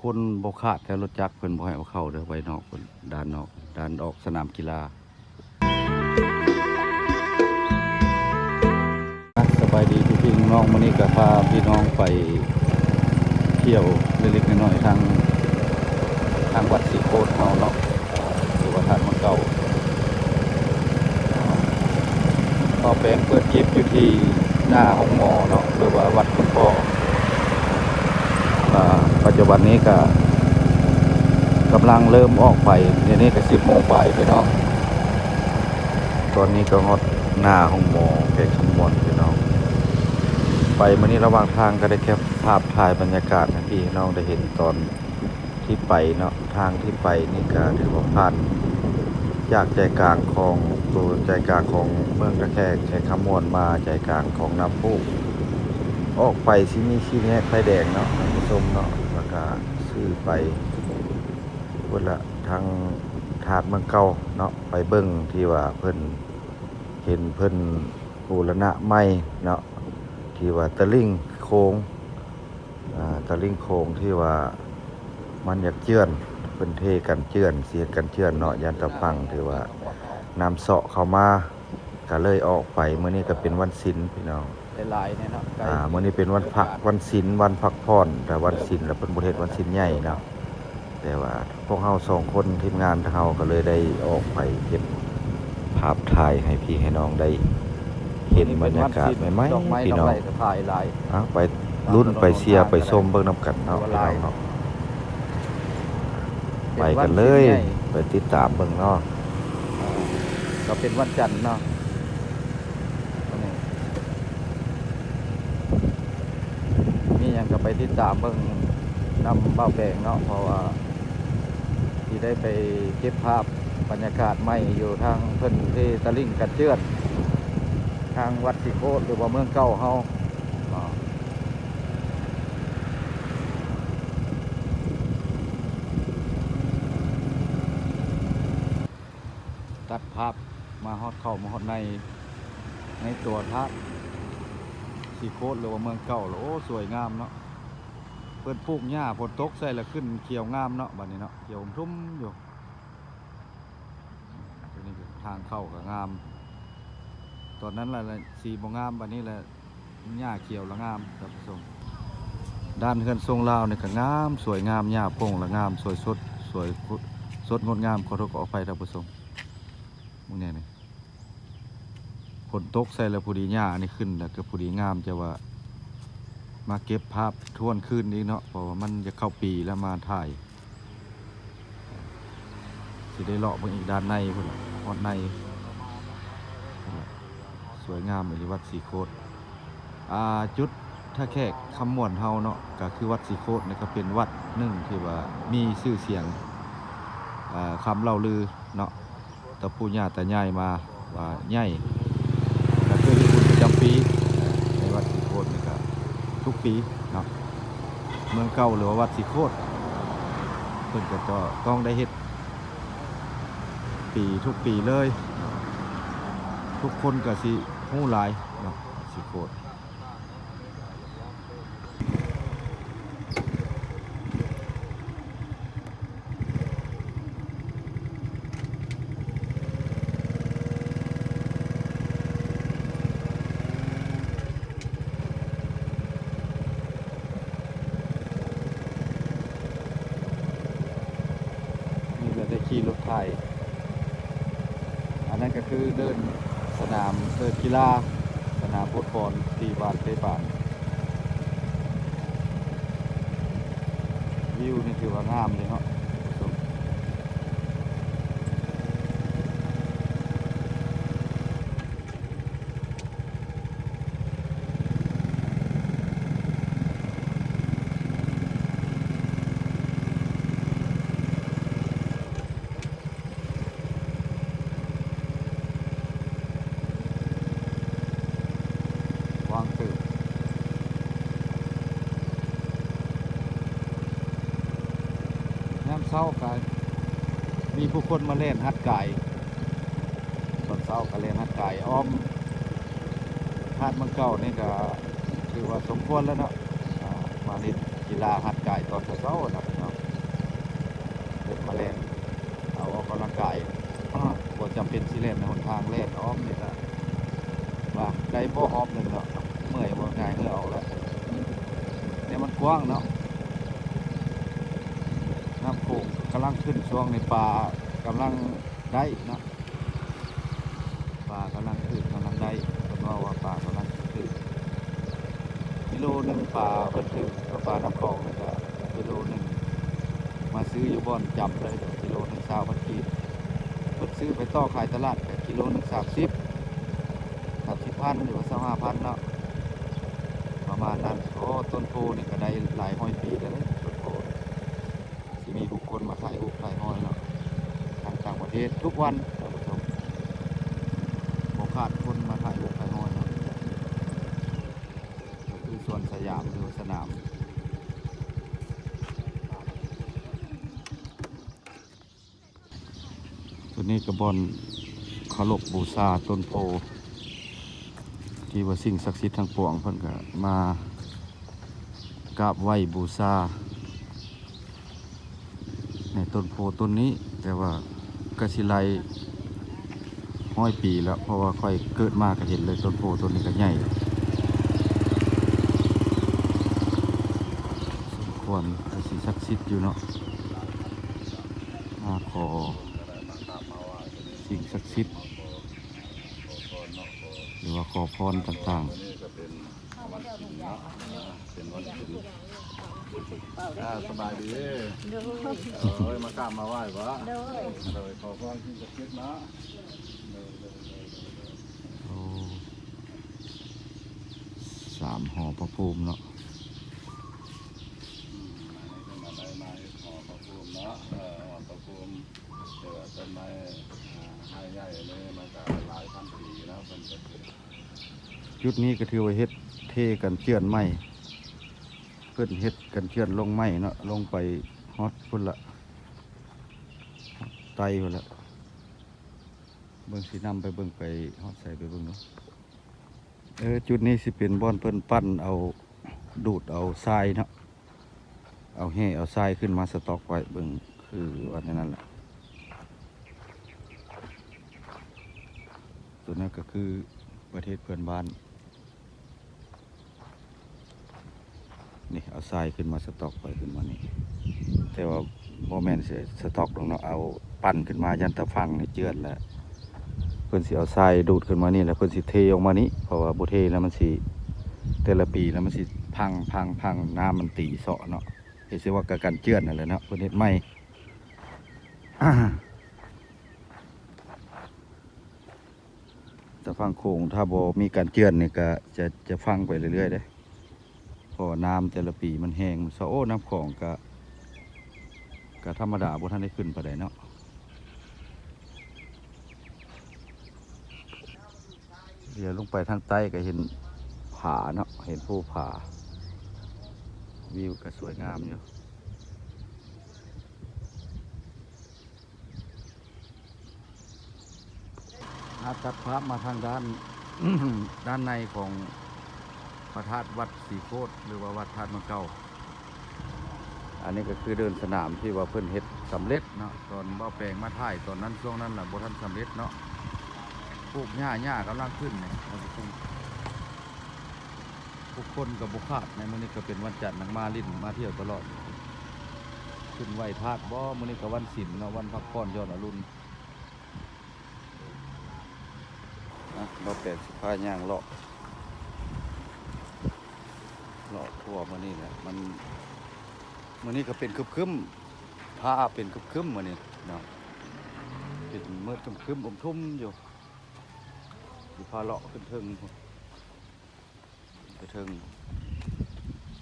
คนบ่ขาดแต่รถจักรเพิ่นบ่ให้เอาเข้าเด้อไว้นอกเพิ่นด้านนอกด้านออกสนามกีฬาสบายดีพี่น้องมื้อนี้ก็พาพี่น้องไปเที่ยวเล็กๆน้อยๆทางวัดศรีโคตรเฮาเนาะหรือว่าทางมันเก่าก็แปลงเปิดคลิปอยู่ที่หน้าห้องหมอเนาะหรือว่าวัดคุณพ่อปัจจุบันนี้ก็กำลังเริ่มออกไปเดี๋ยวนี้ก็10 โมงไปพี่น้องตอนนี้ก็ฮอดหน้าห้องหมอแขกขมวนพี่น้องไปมื้อนี้ระหว่างทางก็ได้แค่ภาพถ่ายบรรยากาศให้พี่น้องได้เห็นตอนที่ไปเนาะทางที่ไปนี่ก็ถือว่าผ่านจากใจกลางของตัวใจกลางของเมืองตะแคกแขกขมวนมาใจกลางของน้ำพุออกไปสิมีชี้แยกไฟแดงเนาะท่านผู้ชมเนาะแล้วก็ซื้อไปพุ่นละทางถาดเมืองเก่าเนาะไปเบิ่งที่ว่าเพิ่นเห็นเพิ่นบูรณะใหม่เนาะที่ว่าตะลิ่งโค้งตะลิ่งโค้งที่ว่ามันอยากเจือนเพิ่นเทกันเจือนเสียกันเจือนเนาะยันตะพังที่ว่าน้ำเสาะเข้ามาก็เลยออกไปมื้อนี้ก็เป็นวันศีลพี่น้องหลายๆเนี่ยเนาะมื้อนี้เป็นวันพักวันศีลวันพักผ่อนแต่วันศีลแล้วเพิ่นบ่เฮ็ดวันศีลใหญ่เนาะแต่ว่าพวกเฮา2 คนทีมงานเฮาก็เลยได้ออกไปเก็บภาพถ่ายให้พี่ให้น้องได้เห็นบรรยากาศใหม่ๆพี่น้องไปลุ้นไปเชียร์ไปชมเบิ่งนํกันเนาะพี่น้องเนาะไปกันเลยไปติดตามเบิ่งเนาะก็เป็นวันจันทร์เนาะมีหยังก็ไปติดตามเบิ่งนำเบ้าแปลงเนาะเพราะว่าที่ได้ไปเก็บภาพบรรยากาศใหม่อยู่ทางเพิ่นที่ตะลิ่งกันเจือนทางวัดศรีโคตรหรือว่าเมืองเก่าเฮาตัดภาพมาฮอดเข้ามาฮอดในตัวพระศรีโคตรหรือว่าเมืองเก่าแล้วโอ้สวยงามเนาะเพิ่นปลูกหญ้าฝนตกใส่แล้วขึ้นเขียวงามเนาะบัดนี้เนาะเขียวชุ่มอยู่ตัวนี้ทางเข้าก็งามตอนนั้นแหละสีบ่งามบัดนี้แหละหญ้าเขียวละงามครับผู้ชมด้านเฮือนทรงลาวนี่ก็งามสวยงามหญ้าโป่งละงามสวยสดสวยสดงดงามขอโทษขออภัยท่านผู้ชมมึงเนี่ยนี่ฝนตกใส่แล้วผู้ดีหญ้านี่ขึ้นแล้วก็ผู้ดีงามจะว่ามาเก็บภาพทวนคืนนี้เนาะเพราะว่ามันจะเข้าปีแล้วมาถ่ายสิได้เลาะไปอีกด้านในพุ่นฮอดในสวยงามเลยวัดศรีโคตรจุดถ้าแขกคำม่วนเฮาเนาะก็คือวัดศรีโคตรนี่ก็เป็นวัดหนึ่งที่ว่ามีชื่อเสียงคำเล่าลือเนาะตะปูญาตะใหญ่มาว่าใหญ่ก็คือที่บุญประจำปีในวัดศรีโคตรนี่ก็ทุกปีเนาะเมืองเก่าหรือว่าวัดศรีโคตรเพิ่นก็ต้องได้เฮ็ดปีทุกปีเลยทุกคนก็สิฮู้หลายเนาะศรีโคตรได้ขี่รถไถอันนั้นก็คือเดินสนามเดินกีฬาสนามฟุตบอลตีบาสเตะบาสวิวนี่ถือว่างามเลยเนาะวางตื่นน้ำเศร้ากันมีผู้คนมาเล่นฮัดไก่ตอนเศร้าก็เล่นฮัดไก่อ้อมหาดเมืองเก่านี่ก็ถือว่าสมควรแล้วเนาะมาเล่นกี กีฬาหัดกายตอนเช้าๆนะพี่น้องเดินมาเล่นเอาออกกำลังกายบ่จำเป็นสิเล่นในหนทางเล่นอ้อมนี่ละว่าได้บ่ออมหนึ่งเนาะเมื่อยบ่ง่ายเหื่อเอาแล้วเนี่ยมันกว้างเนาะน้ำโขงกำลังขึ้นช่วงในป่ากำลังได้เนาะป่ากำลังขึ้นกำลังได้เป็นว่าป่ากำลังขึ้นกิโลหนึ่งป่าเพิ่นถึงป่าน้ำคลองนี่ก็กิโลหนึ่งมาซื้ออยู่บ่อนจำเลยกิโลหนึ่ง20,000 กีบเพิ่นซื้อไปต่อขายตลาดก็กิโลหนึ่ง30,000หรือว่า25,000เนาะประมาณนั้นโอ้ต้นโพนี่ก็ได้หลายร้อยปีแล้วเลยต้นโพสิมีบุคคลมาถ่ายรูปถ่ายห้อยเนาะทางต่างประเทศทุกวันท่านผู้ชมบ่ขาดคนมาถ่ายรูปถ่ายห้อยเนาะก็คือสวนสยามหรือว่าสนามตัวนี้ก็บ่อนเคารพบูชาต้นโพที่ว่าสิ่งศักดิ์สิทธิ์ทั้งปวงเพิ่นก็มากราบไหว้บูชาในต้นโพต้นนี้แต่ว่ากสิไล100 ปีแล้วเพราะว่าค่อยเกิดมาก็เห็นเลยต้นโพต้นนี้ก็ใหญ่สมควรกสิศักดิ์สิทธิ์อยู่เนาะมาขอสิ่งศักดิ์สิทธิ์หรือว่าขอพรต่างๆสบายดีมากราบมาไหว้วะเลยขอพรที่จะคิดนะโอ้3 หอพระภูมิเนาะหอพระภูมิเนาะหอพระภูมิเจอต้นไม้ให้ใหญ่เลยมันก็หลายพันปีแล้วเป็นจุดนี้ก็ถือว่าเฮ็ดเทกันเจือนไม้เพื่อนเฮ็ดกันเชือนลงไม้เนาะลงไปฮอดพุ่นละไตพุ่นละเบิ่งสีน้ำไปเบิ่งไปฮอดใส่ไปเบิ่งเนาะจุดนี้สิเป็นบ่อนเพิ่นปั้นเอาดูดเอาทรายเนาะเอาแห่เอาทรายขึ้นมาสต็อกไว้เบิ่งคือว่านั่นแหละตัวนั้นก็คือประเทศเพื่อนบ้านนี่เอาทรายขึ้นมาสต็อกไว้ขึ้นมานี่แต่ว่าโมเมนต์สต็อกลงเนาะเอาปั่นขึ้นมายันตะฟังนี่เจือนแล้วเพิ่นสิเอาทรายดูดขึ้นมานี่แล้วเพิ่นสิเทออกมานี้เพราะว่าบ่เทแล้วมันสิแต่ละปีแล้วมันสิพังน้ำมันตีเสาะเนาะเฮ็ดสิว่ากับการเจือนนั่นแหละเนาะเพิ่นเฮ็ดใหม่แต่ฟังโขงถ้าบ่มีการเจือนนี่ก็จะฟังไปเรื่อยๆเด้เพราะน้ำแต่ละปีมันแห้งมันโอ้น้ำของก็ธรรมดาบ่ทันได้ขึ้นปานใดเนาะเดี๋ยวลงไปทางใต้ก็เห็นผาเนาะเห็นภูผาวิวก็สวยงามอยู่ตัดภาพมาทางด้าน ด้านในของพระธาตุวัดศรีโคตรหรือว่าวัดธาตุมะเก่าอันนี้ก็คือเดินสนามที่ว่าเพิ่นเฮ็ดสำเร็จเนาะตอนบ่แปลงมาถ่ายตอนนั้นช่วงนั้นล่ะบ่ทันสำเร็จเนาะปลูกหญ้ากำลังขึ้นเนี่ยผู้คนกับบุคคลในมื้อนี้ก็เป็นวันจันทร์นักมาลิ้นมาเที่ยวตลอดขึ้นไหวธาตุบ่มื้อนี้ก็วันศีลเนาะวันพักผ่อนย้อนอรุณนะเราแปลกสิพาย่างเลาะทั่วมื้อนี้แหละมันมื้อนี้ก็เป็นครึ้มๆผ้าเป็นครึ้มๆมื้อนี้เนาะเป็นมืดครึ้มๆอมทุ่มอยู่พาเลาะขึ้นเทิงไปเทิง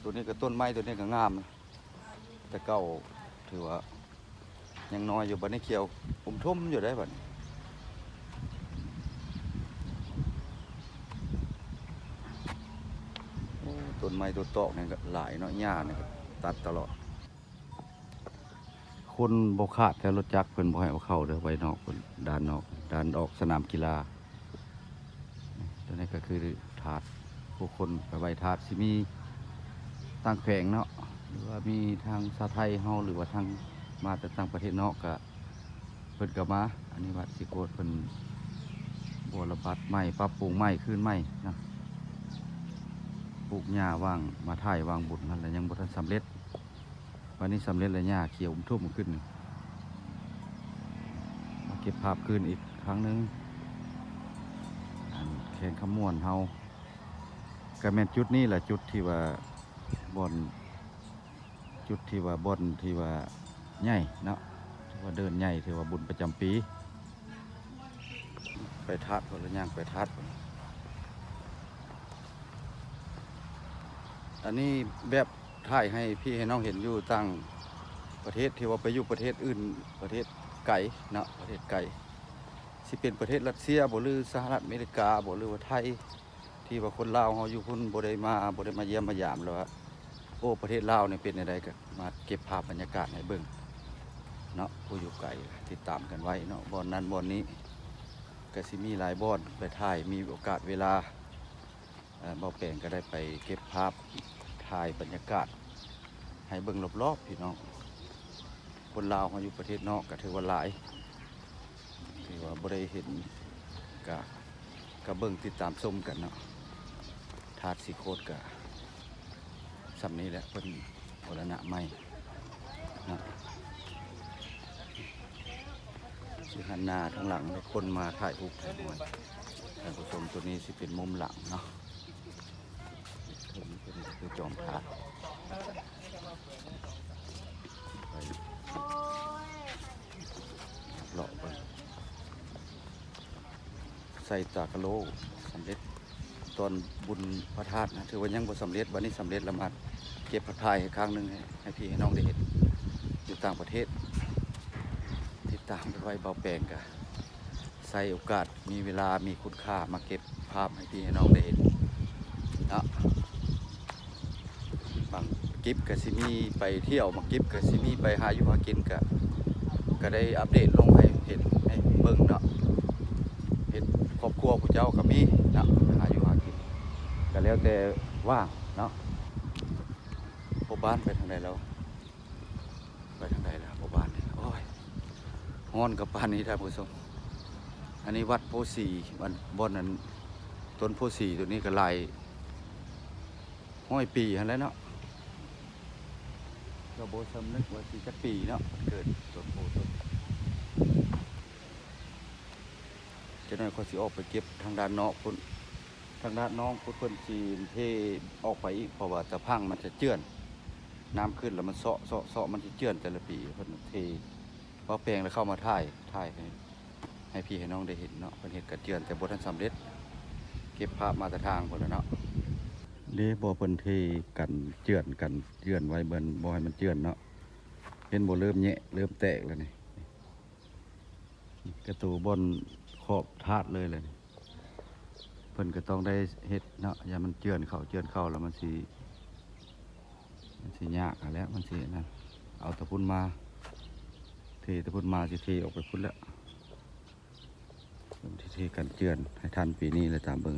ตัวนี้ก็ต้นไม้ตัวนี้ก็งามแต่เก่าถือว่ายังน้อยอยู่บัดนี้เขียวอมทุ่มอยู่ได้บัดนี้ต้นไม้ตัวตอกนี่ก็หลายเนาะหญ้านี่ก็ตัดตลอดคนบ่ขาดแต่รถจักรเพิ่นบ่ให้เอาเข้าเด้อไว้นอกคนด้านนอกด้านออกสนามกีฬาตัวนี้ก็คือถาดผู้คนไปไหว้ถาดสิมีตั้งแผงเนาะ หรือว่ามีทางชาวไทยเฮาหรือว่าทางมาแต่ต่างประเทศนอกก็เพิ่นก็มาอันนี้วัดสิโกดเพิ่นบวรบัตรใหม่ปรับปรุงใหม่ขึ้นใหม่นะปลูกหญ้าว่างมาถ่ายวางบุญนั่นแหละยังบ่ทันสำเร็จวันนี้สำเร็จแล้วหญ้าเขียวทุ่มขึ้นมาเก็บภาพคืนอีกครั้งหนึงอันแข่งขมวนเฮาก็แม่นจุดนี้แหละจุดที่ว่าบ่อนจุดที่ว่าบ่อนที่ว่าใหญ่เนาะที่ว่าเดินใหญ่ที่ว่าบุญประจำปีไปทัดพุ่นแล้วย่างไปทัดพุ่นอันนี้แบบถ่ายให้พี่ให้น้องเห็นอยู่ต่างประเทศที่ว่าไปอยู่ประเทศอื่นประเทศไกลเนาะประเทศไกลสิเป็นประเทศรัสเซียบ่หรือสหรัฐอเมริกาบ่หรือว่าไทยที่ว่าคนลาวเฮาอยู่พุ่นบ่ได้มาเยี่ยมมายามแล้วว่าโอ้ประเทศลาวนี่เป็นจังไดก็มาเก็บภาพบรรยากาศให้เบิ่งเนาะผู้อยู่ไกลติดตามกันไว้เนาะบ่อนนั้นบ่อนนี้ก็สิมีหลายบ่อนไปถ่ายมีโอกาสเวลาเบาแปลงก็ได้ไปเก็บภาพถ่ายบรรยากาศให้เบิ่งรอบๆพี่น้องคนลาวเฮาอยู่ประเทศนอกก็ถือว่าหลายที่ว่าบ่ได้เห็นก็เบิ่งติดตามชมกันเนาะธาตุสีโคตรก็สำนี้แหละเพิ่นมรณะใหม่นะสิหันหน้าทางหลังให้คนมาถ่ายรูปถ่ายรูปท่านผู้ชมตัวนี้สิเป็นมุมหลังเนาะเป็นคือจอมธาตุไปเลาะไปใส่ตากะโลสำเร็จตอนบุญพระธาตุนะถือว่ายังบ่สำเร็จวันนี้สำเร็จแล้วมาเก็บพระทายให้ครั้งหนึ่งให้พี่ให้น้องได้เห็นอยู่ต่างประเทศติดตามไปไว้เบาแปลงกันใส่โอกาสมีเวลามีคุณค่ามาเก็บภาพให้พี่ให้น้องได้เห็นนะบางกิฟกับซิมีไปเที่ยวบางกิฟกับซิมีไปหาอยู่หากินก็ได้อัปเดตลงให้เห็นให้เบิ่งเนาะเห็นครอบครัวผู้เจ้าก็มีเนาะหาอยู่หากินก็แล้วแต่ว่างเนาะพ่อบ้านไปทางใดแล้วไปทางใดแล้วพ่อบ้านเนี่ยโอ้ยฮ้อนกับปานนี้ท่านผู้ชมอันนี้วัดโพสีบ่อนนั้นต้นโพสีตัวนี้ก็ลาย100 ปีหันแล้วเนาะก็โบสำนึกว่าสิจักปีเนาะเกิดต้นโพต้นจะน้อยเขาสิออกไปเก็บทางด้านนอกพุ่นทางด้านน้องพุ่นเพิ่นสิเทออกไปอีกเพราะว่าจะพังมันจะเจือนน้ำขึ้นแล้วมันเซาะมันจะเจือนแต่ละปีเพิ่นเทพอแปลงแล้วเข้ามาถ่ายให้พี่ให้น้องได้เห็นเนาะเพิ่นเฮ็ดกระเจือนแต่บ่ทันสำเร็จเก็บภาพมาแต่ทางพุ่นแล้วเนาะเด้บ่เพิ่นเทกันเจือนไว้เบิ่นบ่ให้มันเจือนเนาะเห็นบ่เริ่มแยะเริ่มแตกแล้วนี่กระตูบนขอบธาตุเลยนี่เพิ่นก็ต้องได้เฮ็ดเนาะอย่ามันเจือนเข้าแล้วมันสิยากแล้วมันสินั่นเอาตะพุ่นมาเทตะพุ่นมาสิเทออกไปพุ่นแล้วเริ่มเทกันเจือนให้ทันปีนี้เลยตามเบิ่ง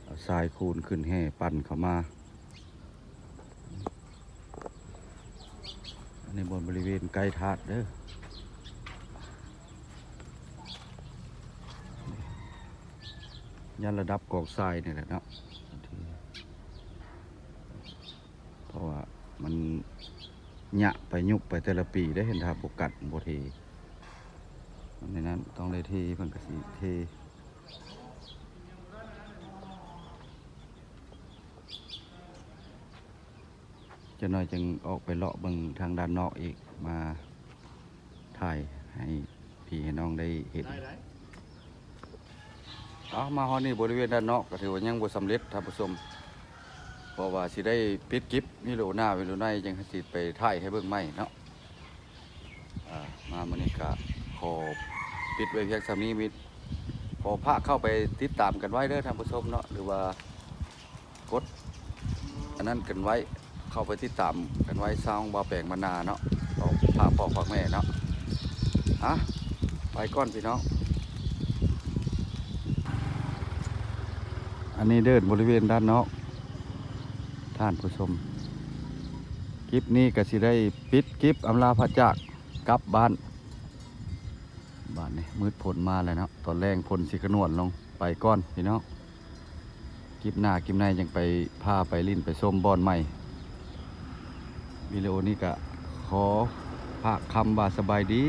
เอาทรายคูนขึ้นแห่ปั่นเข้ามาในบนบริเวณใกล้ธาตุเด้อยันระดับกองทรายนี่แหละเนาะเพราะว่ามันหยะไปยุบไปแต่ละปีได้เห็นทาบกัดโบเทในนั้นต้องได้เทเพิ่นกสิเทจะน้อยจึงออกไปเลาะเบิ่งทางด้านนอกอีกมาถ่ายให้พี่ให้น้องได้เห็นมาฮอดนี่บริเวณด้านนอกก็ถือว่ายังบ่สำเร็จท่านผู้ชมเพราะว่าสิได้ปิดกิฟมีโลหน้ามีโลในยังสิไปถ่ายให้เบิ่งใหม่เนาะมามื้อนี้ก็ขอปิดไว้เพียงส่ำนี้มิขอพาเข้าไปติดตามกันไว้เด้อท่านผู้ชมเนาะหรือว่ากดอันนั้นกันไว้เข้าไปติดตามกันไว้สร้างบ่าวแปลงมานาเนาะพาพ่อฝากแม่เนาะไปก่อนพี่น้องอันนี้เดินบริเวณด้านนอก ท่านผู้ชมคลิปนี้ก็สิได้ปิดคลิปอำลาพระจากกลับบ้านนี่มืดฝนมาแล้วเนาะตอนแรกฝนสิขนวดลงไปก่อนพี่น้องคลิปหน้าคลิปในยังไปพาไปลิ้นไปส้มบอนใหม่วิดีโอนี้ก็ขอภาคคำว่าสบายดี